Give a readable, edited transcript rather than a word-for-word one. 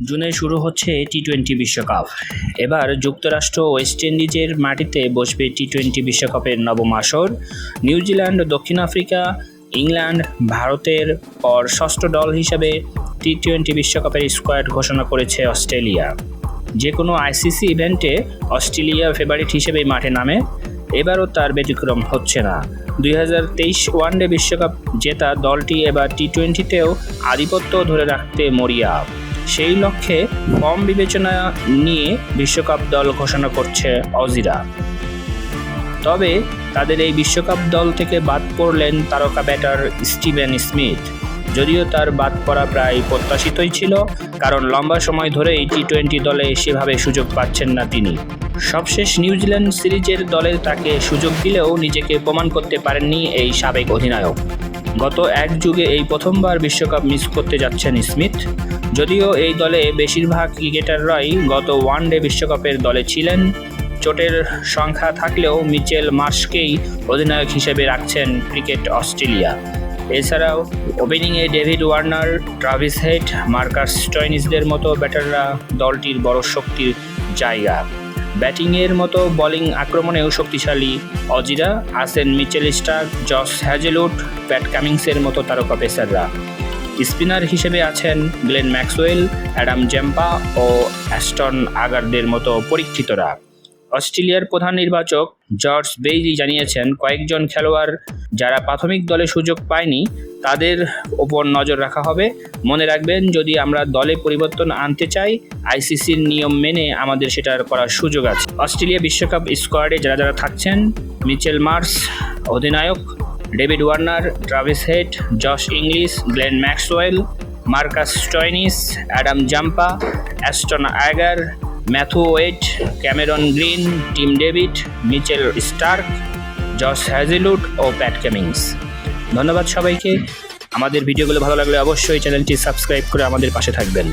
জুনে শুরু হচ্ছে টি-20 বিশ্বকাপ। এবার যুক্তরাষ্ট্র ওয়েস্ট ইন্ডিজের মাটিতে বসবে টি-20 বিশ্বকাপের নবম আসর। নিউজিল্যান্ড, দক্ষিণ আফ্রিকা, ইংল্যান্ড, ভারতের পর ষষ্ঠ দল হিসেবে টি-20 বিশ্বকাপের স্কোয়াড ঘোষণা করেছে অস্ট্রেলিয়া। যে কোনো আইসিসি ইভেন্টে অস্ট্রেলিয়া ফেভারিট হিসেবেই মাঠে নামে, এবারও তার ব্যতিক্রম হচ্ছে না। 2023 ওয়ানডে বিশ্বকাপ জেতা দলটি এবার টি-20তেও আধিপত্য ধরে রাখতে মরিয়া। সেই লক্ষ্যে ফর্ম বিবেচনা নিয়ে বিশ্বকাপ দল ঘোষণা করছে অজিরা। তবে তাদের এই বিশ্বকাপ দল থেকে বাদ পড়লেন তারকা ব্যাটার স্টিভেন স্মিথ। যদিও তার বাদ পড়া প্রায় প্রত্যাশিতই ছিল, কারণ লম্বা সময় ধরেই টি-20 দলে সেভাবে সুযোগ পাচ্ছেন না তিনি। সবশেষ নিউজিল্যান্ড সিরিজের দলে তাকে সুযোগ দিলেও নিজেকে প্রমাণ করতে পারেননি এই সাবেক অধিনায়ক। গত এক যুগে এই প্রথমবার বিশ্বকাপ মিস করতে যাচ্ছেন স্মিথ। যদিও এই দলে বেশিরভাগ ক্রিকেটাররাই গত ওয়ানডে বিশ্বকাপের দলে ছিলেন, চোটের সংখ্যা থাকলেও মিচেল মার্শকেই অধিনায়ক হিসেবে রাখছেন ক্রিকেট অস্ট্রেলিয়া। এছাড়াও ওপেনিংয়ে David Warner, Travis Head, Marcus স্টয়নিসদের মতো ব্যাটাররা দলটির বড় শক্তির জায়গা। ব্যাটিংয়ের মতো বোলিং আক্রমণেও শক্তিশালী অজিরা আছেন মিচেল স্টার্ক, জশ হ্যাজেলউড, প্যাট কামিন্সের মতো তারকা পেসাররা। স্পিনার হিসেবে আছেন গ্লেন ম্যাক্সওয়েল, অ্যাডাম জ্যাম্পা ও অ্যাস্টন আগারদের মতো পরীক্ষিতরা। অস্ট্রেলিয়ার প্রধান নির্বাচক জর্জ বেইলি জানিয়েছেন, কয়েকজন খেলোয়াড় যারা প্রাথমিক দলে সুযোগ পায়নি তাদের ওপর নজর রাখা হবে। মনে রাখবেন, যদি আমরা দলে পরিবর্তন আনতে চাই, আইসিসির নিয়ম মেনে আমাদের সেটার করার সুযোগ আছে। অস্ট্রেলিয়া বিশ্বকাপ স্কোয়াডে যারা যারা থাকছেন: মিচেল মার্শ অধিনায়ক, David Warner, Travis Head, Josh Inglis, Glenn Maxwell, Marcus Stoinis, Adam Zampa, Ashton Agar, Matthew Wade, Cameron Green, Tim David, Mitchell Starc, Josh Hazlewood ও প্যাট কামিন্স। ধন্যবাদ সবাইকে। আমাদের ভিডিওগুলো ভালো লাগলে অবশ্যই চ্যানেলটি সাবস্ক্রাইব করে আমাদের পাশে থাকবেন।